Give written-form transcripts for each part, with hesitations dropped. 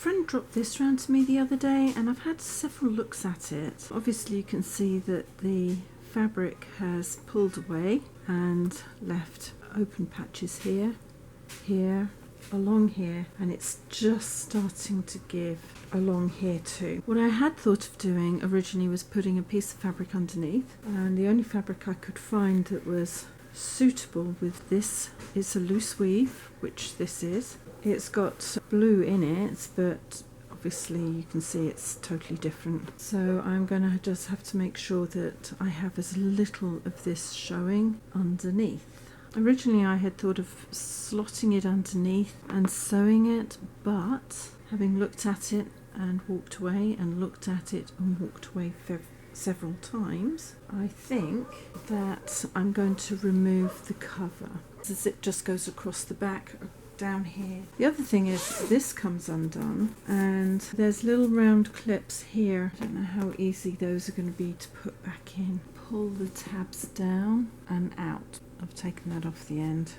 friend dropped this round to me the other day and I've had several looks at it. Obviously you can see that the fabric has pulled away and left open patches here, here, along here, and it's just starting to give along here too. What I had thought of doing originally was putting a piece of fabric underneath, and the only fabric I could find that was suitable with this is a loose weave, which this is. It's got blue in it, but obviously you can see it's totally different. So I'm going to just have to make sure that I have as little of this showing underneath. Originally I had thought of slotting it underneath and sewing it, but having looked at it and walked away and looked at it and walked away several times, I think that I'm going to remove the cover. The zip just goes across the back down here. The other thing is this comes undone and there's little round clips here. I don't know how easy those are going to be to put back in. Pull the tabs down and out. I've taken that off the end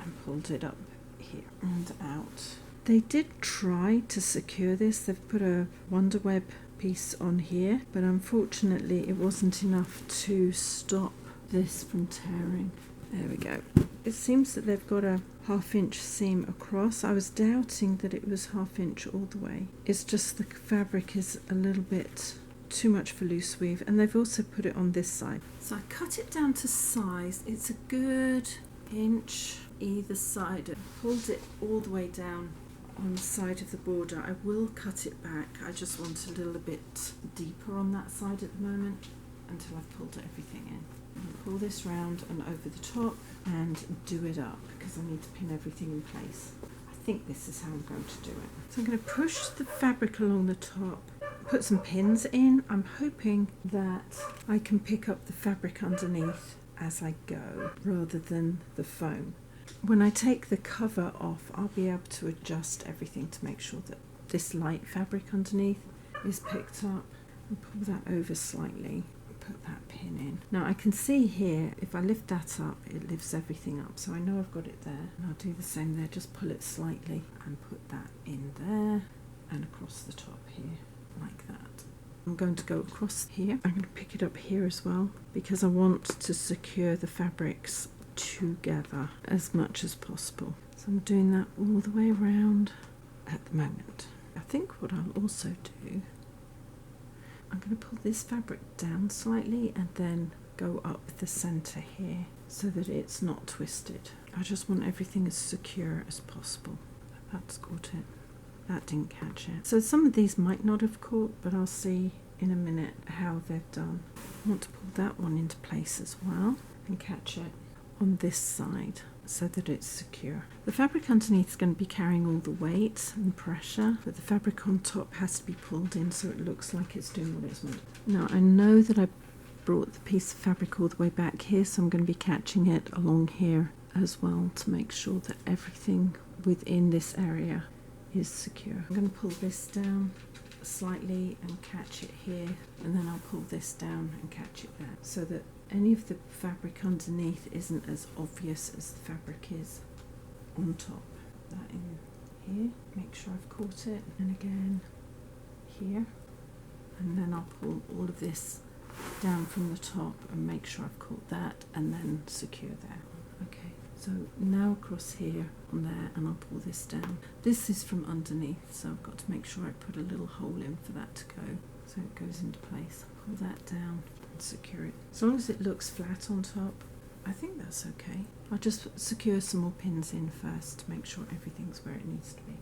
and pulled it up here and out. They did try to secure this. They've put a Wonder Web piece on here, but unfortunately it wasn't enough to stop this from tearing. There we go. It seems that they've got a 1/2 inch seam across. I was doubting that it was 1/2 inch all the way. It's just the fabric is a little bit too much for loose weave, and they've also put it on this side. So I cut it down to size. It's a good inch either side. I pulled it all the way down on the side of the border. I will cut it back. I just want a little bit deeper on that side at the moment until I've pulled everything in. I'm going to pull this round and over the top and do it up because I need to pin everything in place. I think this is how I'm going to do it. So I'm going to push the fabric along the top, put some pins in. I'm hoping that I can pick up the fabric underneath as I go rather than the foam. When I take the cover off, I'll be able to adjust everything to make sure that this light fabric underneath is picked up, and pull that over slightly, put that pin in. Now I can see here, if I lift that up, it lifts everything up, so I know I've got it there. And I'll do the same there, just pull it slightly and put that in there and across the top here, like that. I'm going to go across here. I'm going to pick it up here as well, because I want to secure the fabrics together as much as possible. So I'm doing that all the way around at the moment. I think what I'll also do, I'm going to pull this fabric down slightly and then go up the center here so that it's not twisted. I just want everything as secure as possible. That's caught it. That didn't catch it. So some of these might not have caught, but I'll see in a minute how they've done. I want to pull that one into place as well and catch it on this side so that it's secure. The fabric underneath is going to be carrying all the weight and pressure, but the fabric on top has to be pulled in so it looks like it's doing what it's meant. Now I know that I brought the piece of fabric all the way back here, so I'm going to be catching it along here as well to make sure that everything within this area is secure. I'm going to pull this down slightly and catch it here, and then I'll pull this down and catch it there so that any of the fabric underneath isn't as obvious as the fabric is on top. That in here, make sure I've caught it, and again here, and then I'll pull all of this down from the top and make sure I've caught that and then secure there. Okay, so now across here on there, and I'll pull this down. This is from underneath, so I've got to make sure I put a little hole in for that to go so it goes into place. Pull that down and secure it. As long as it looks flat on top, I think that's okay. I'll just secure some more pins in first to make sure everything's where it needs to be,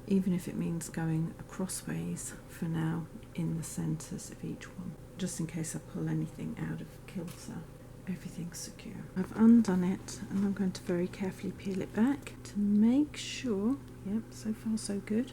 even if it means going acrossways for now in the centres of each one, just in case I pull anything out of kilter. Everything's secure. I've undone it and I'm going to very carefully peel it back to make sure. Yep, so far so good.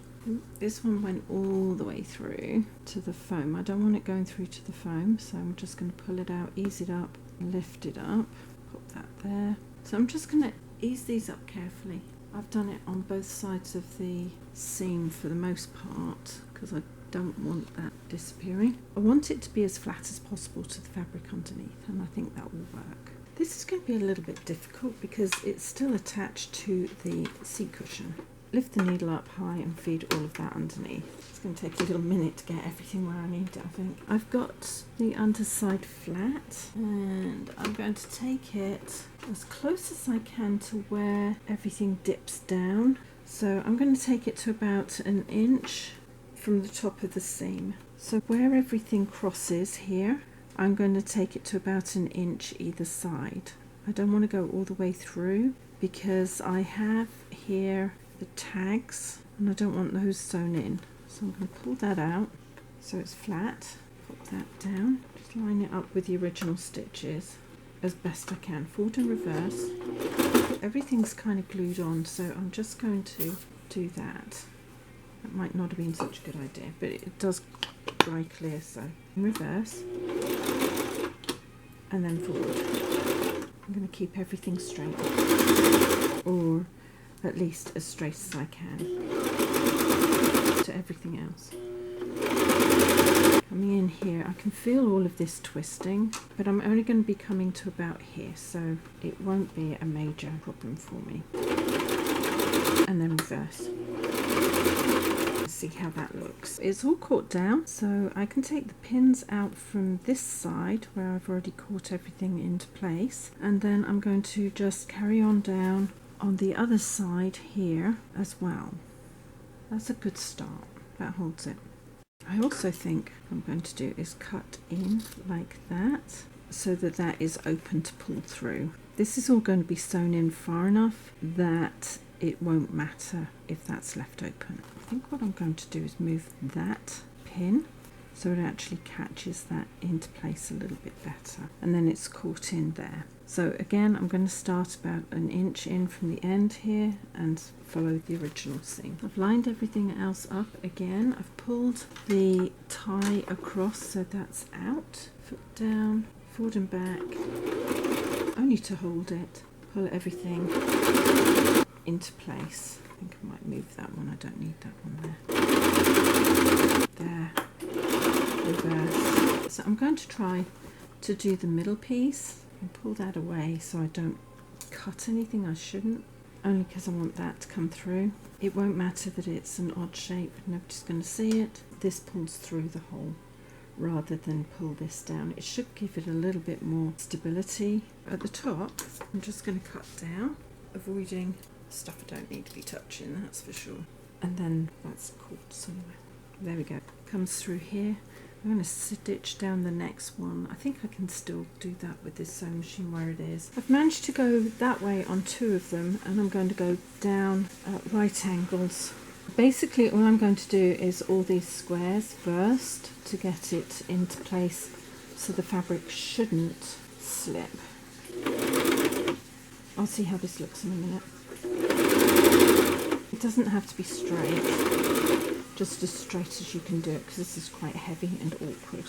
This one went all the way through to the foam. I don't want it going through to the foam, so I'm just going to pull it out, ease it up, lift it up, put that there. So I'm just going to ease these up carefully. I've done it on both sides of the seam for the most part because I don't want that disappearing. I want it to be as flat as possible to the fabric underneath, and I think that will work. This is going to be a little bit difficult because it's still attached to the seat cushion. lift the needle up high and feed all of that underneath. It's going to take a little minute to get everything where I need it, I think. I've got the underside flat and I'm going to take it as close as I can to where everything dips down. So I'm going to take it to about 1 inch from the top of the seam. So where everything crosses here, I'm going to take it to about 1 inch either side. I don't want to go all the way through because I have here the tags and I don't want those sewn in. So I'm going to pull that out so it's flat, put that down, just line it up with the original stitches as best I can, forward and reverse. Everything's kind of glued on, so I'm just going to do that. That might not have been such a good idea, but it does dry clear, so in reverse and then forward. I'm going to keep everything straight, or at least as straight as I can to everything else. Coming in here, I can feel all of this twisting, but I'm only going to be coming to about here, so it won't be a major problem for me. And then reverse. See how that looks. It's all caught down, so I can take the pins out from this side where I've already caught everything into place, and then I'm going to just carry on down on the other side here as well. That's a good start. That holds it. I also think what I'm going to do is cut in like that so that that is open to pull through. This is all going to be sewn in far enough that it won't matter if that's left open. I think what I'm going to do is move that pin so it actually catches that into place a little bit better, and then it's caught in there. So again, I'm going to start about 1 inch in from the end here and follow the original seam. I've lined everything else up again. I've pulled the tie across so that's out, foot down, forward and back, only to hold it, pull everything into place. I think I might move that one, I don't need that one there. Reverse. So I'm going to try to do the middle piece and pull that away so I don't cut anything I shouldn't, only because I want that to come through. It won't matter that it's an odd shape, nobody's going to see it. This pulls through the hole rather than pull this down. It should give it a little bit more stability. At the top, I'm just going to cut down, avoiding stuff I don't need to be touching, that's for sure. And then that's caught somewhere. There we go. Comes through here. I'm going to stitch down the next one. I think I can still do that with this sewing machine where it is. I've managed to go that way on 2 of them, and I'm going to go down at right angles. Basically all I'm going to do is all these squares first to get it into place so the fabric shouldn't slip. I'll see how this looks in a minute. It doesn't have to be straight, just as straight as you can do it, because this is quite heavy and awkward.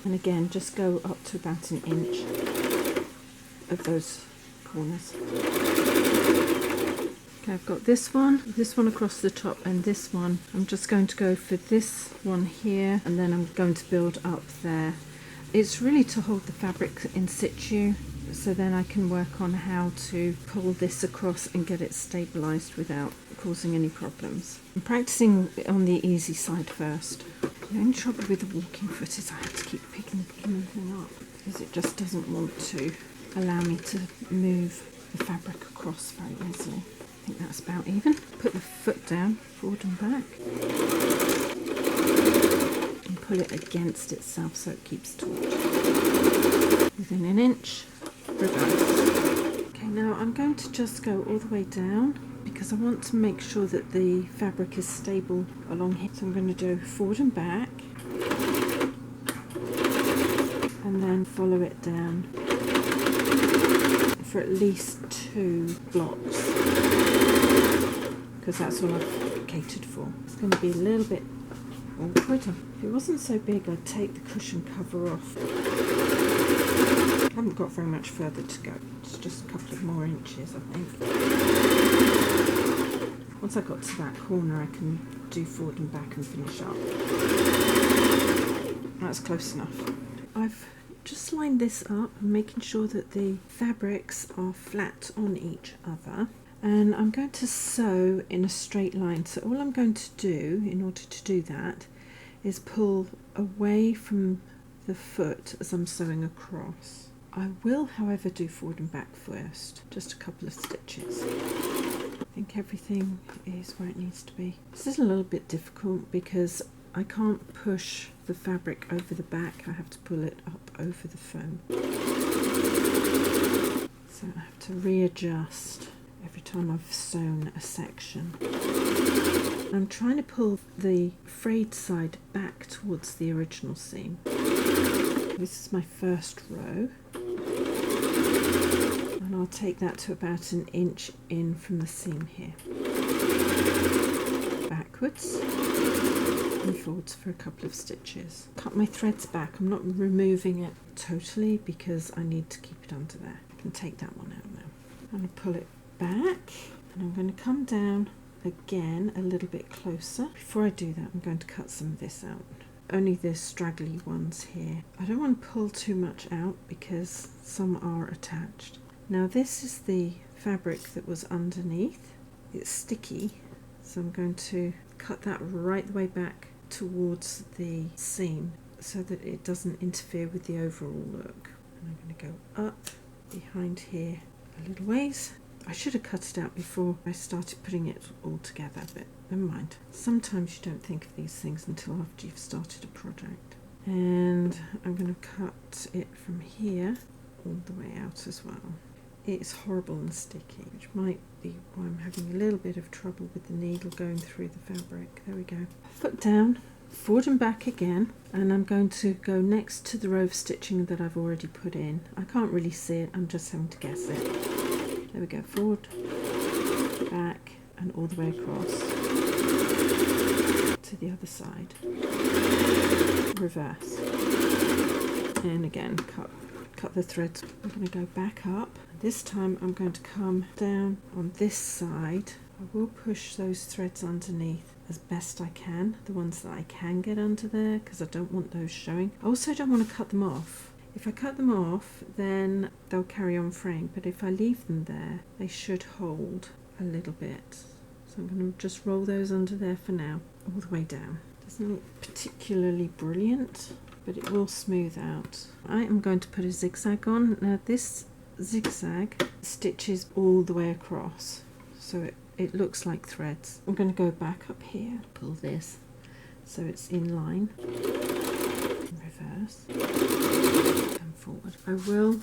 And again, just go up to about 1 inch of those corners. Okay, I've got this one across the top, and this one. I'm just going to go for this one here, and then I'm going to build up there. It's really to hold the fabric in situ, so then I can work on how to pull this across and get it stabilised without causing any problems. I'm practicing on the easy side first. The only trouble with the walking foot is I have to keep picking everything up because it just doesn't want to allow me to move the fabric across very easily. I think that's about even. Put the foot down, forward and back, and pull it against itself so it keeps taut. Within 1 inch. Reverse. Okay, now I'm going to just go all the way down because I want to make sure that the fabric is stable along here. So I'm going to do forward and back and then follow it down for at least 2 blocks because that's all I've catered for. It's going to be a little bit awkward. If it wasn't so big, I'd take the cushion cover off. I haven't got very much further to go. It's just a couple of more inches, I think. Once I got to that corner, I can do forward and back and finish up. That's close enough. I've just lined this up, making sure that the fabrics are flat on each other. and I'm going to sew in a straight line. So all I'm going to do in order to do that is pull away from the foot as I'm sewing across. I will, however, do forward and back first, just a couple of stitches. I think everything is where it needs to be. This is a little bit difficult because I can't push the fabric over the back, I have to pull it up over the foam. So I have to readjust every time I've sewn a section. I'm trying to pull the frayed side back towards the original seam. This is my first row, and I'll take that to about 1 inch in from the seam here. Backwards and forwards for a couple of stitches. Cut my threads back. I'm not removing it totally because I need to keep it under there. I can take that one out now. I'm going to pull it back, and I'm going to come down again a little bit closer. Before I do that, I'm going to cut some of this out. Only the straggly ones here. I don't want to pull too much out because some are attached. Now this is the fabric that was underneath. It's sticky, so I'm going to cut that right the way back towards the seam so that it doesn't interfere with the overall look. And I'm going to go up behind here a little ways. I should have cut it out before I started putting it all together, but never mind. Sometimes you don't think of these things until after you've started a project. And I'm going to cut it from here all the way out as well. It's horrible and sticky, which might be why I'm having a little bit of trouble with the needle going through the fabric. There we go. Foot down, forward and back again, and I'm going to go next to the row of stitching that I've already put in. I can't really see it, I'm just having to guess it. There we go, forward, back, and all the way across to the other side. Reverse. And again, cut the threads. I'm going to go back up. This time I'm going to come down on this side. I will push those threads underneath as best I can, the ones that I can get under there, because I don't want those showing. I also don't want to cut them off. If I cut them off, then they'll carry on fraying, but if I leave them there, they should hold a little bit. So I'm going to just roll those under there for now, all the way down. Doesn't look particularly brilliant, but it will smooth out. I am going to put a zigzag on. Now this zigzag stitches all the way across, so it looks like threads. I'm going to go back up here, pull this so it's in line, reverse, and forward. I will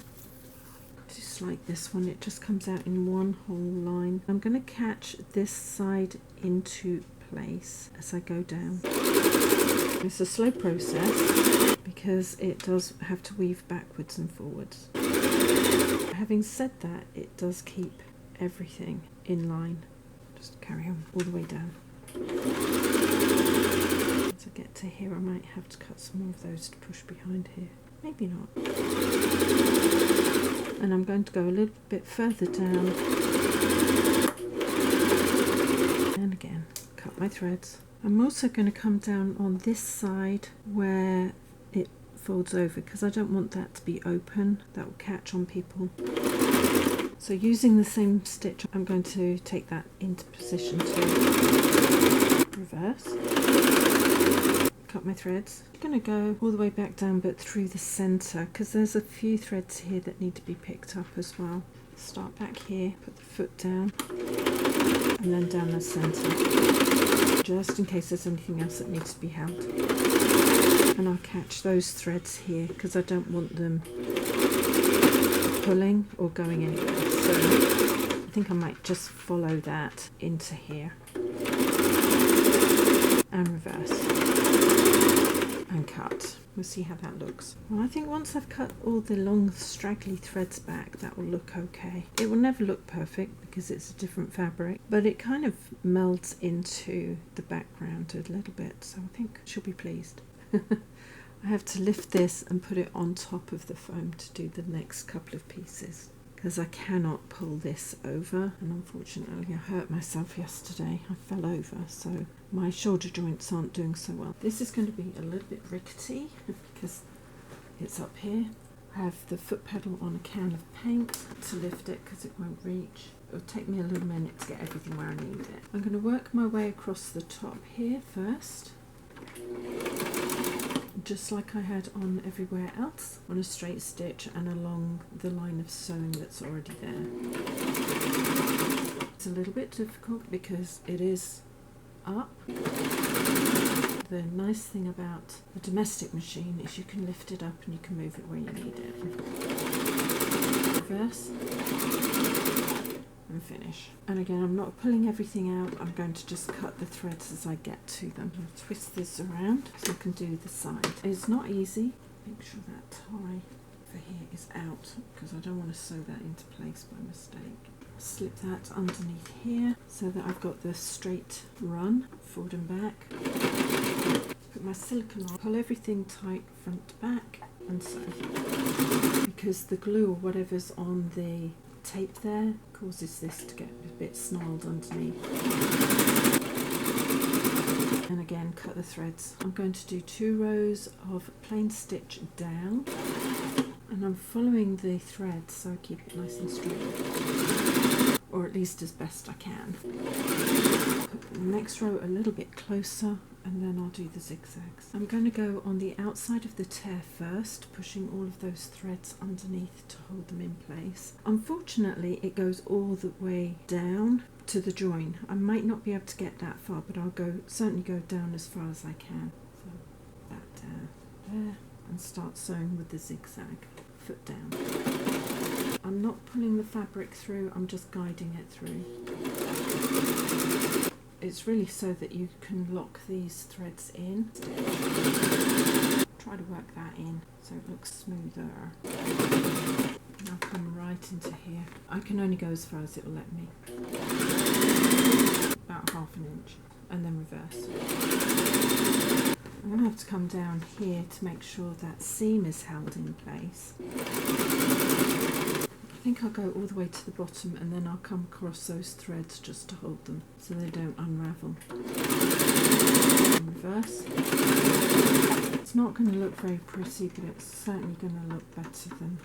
just like this one, it just comes out in one whole line. I'm going to catch this side into place as I go down. It's a slow process because it does have to weave backwards and forwards. Having said that, it does keep everything in line. Just carry on all the way down. Once I get to here, I might have to cut some more of those to push behind here. Maybe not. And I'm going to go a little bit further down. And again, cut my threads. I'm also going to come down on this side where it folds over because I don't want that to be open. That will catch on people. So using the same stitch, I'm going to take that into position to reverse. Cut my threads. I'm going to go all the way back down but through the centre because there's a few threads here that need to be picked up as well. Start back here, put the foot down and then down the centre, just in case there's anything else that needs to be held. And I'll catch those threads here because I don't want them pulling or going anywhere. So I think I might just follow that into here and reverse and cut. We'll see how that looks. Well, I think once I've cut all the long straggly threads back, that will look okay. It will never look perfect because it's a different fabric, but it kind of melds into the background a little bit, so I think she'll be pleased. I have to lift this and put it on top of the foam to do the next couple of pieces because I cannot pull this over, and unfortunately I hurt myself yesterday. I fell over, so my shoulder joints aren't doing so well. This is going to be a little bit rickety because it's up here. I have the foot pedal on a can of paint to lift it because it won't reach. It'll take me a little minute to get everything where I need it. I'm going to work my way across the top here first, just like I had on everywhere else, on a straight stitch and along the line of sewing that's already there. It's a little bit difficult because it is up. The nice thing about a domestic machine is you can lift it up and you can move it where you need it. Reverse and finish. And again, I'm not pulling everything out, I'm going to just cut the threads as I get to them. I'll twist this around so I can do the side. It's not easy. Make sure that tie for here is out because I don't want to sew that into place by mistake. Slip that underneath here so that I've got the straight run forward and back. Put my silicone on, pull everything tight front to back and sew. Because the glue or whatever's on the tape there causes this to get a bit snarled underneath. And again, cut the threads. I'm going to do 2 rows of plain stitch down, and I'm following the thread so I keep it nice and straight, or at least as best I can. Put the next row a little bit closer, and then I'll do the zigzags. I'm going to go on the outside of the tear first, pushing all of those threads underneath to hold them in place. Unfortunately, it goes all the way down to the join. I might not be able to get that far, but I'll certainly go down as far as I can. So that down there, and start sewing with the zigzag, foot down. I'm not pulling the fabric through, I'm just guiding it through. It's really so that you can lock these threads in. Try to work that in so it looks smoother. And I'll come right into here. I can only go as far as it will let me. About ½ inch, and then reverse. I'm going to have to come down here to make sure that seam is held in place. I think I'll go all the way to the bottom and then I'll come across those threads just to hold them so they don't unravel. And reverse. It's not going to look very pretty, but it's certainly going to look better than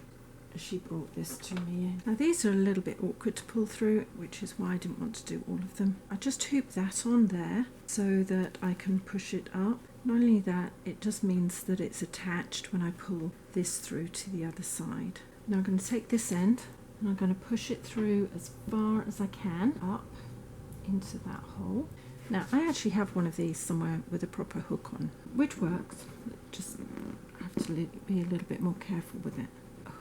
she brought this to me in. Now these are a little bit awkward to pull through, which is why I didn't want to do all of them. I just hoop that on there so that I can push it up. Not only that, it just means that it's attached when I pull this through to the other side. Now I'm going to take this end and I'm going to push it through as far as I can up into that hole. Now I actually have one of these somewhere with a proper hook on, which works. Just have to be a little bit more careful with it.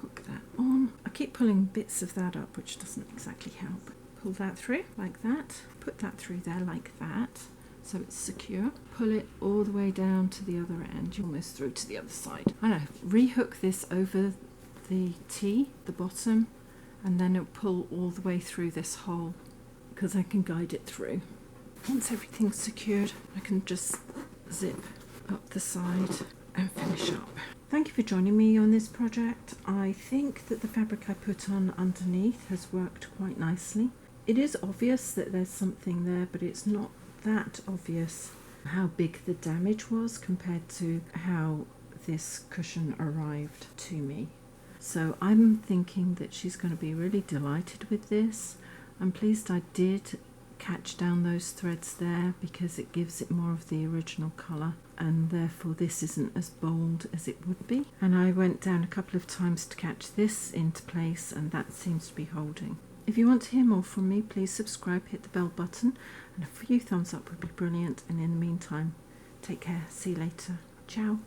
Hook that on. I keep pulling bits of that up, which doesn't exactly help. Pull that through like that. Put that through there like that, so it's secure. Pull it all the way down to the other end. You're almost through to the other side. I know. Rehook this over the T, the bottom, and then it'll pull all the way through this hole because I can guide it through. Once everything's secured, I can just zip up the side and finish up. Thank you for joining me on this project. I think that the fabric I put on underneath has worked quite nicely. It is obvious that there's something there, but it's not that obvious how big the damage was compared to how this cushion arrived to me. So I'm thinking that she's going to be really delighted with this. I'm pleased I did catch down those threads there because it gives it more of the original colour, and therefore this isn't as bold as it would be. And I went down a couple of times to catch this into place, and that seems to be holding. If you want to hear more from me, please subscribe, hit the bell button, and a few thumbs up would be brilliant. And in the meantime, take care. See you later. Ciao.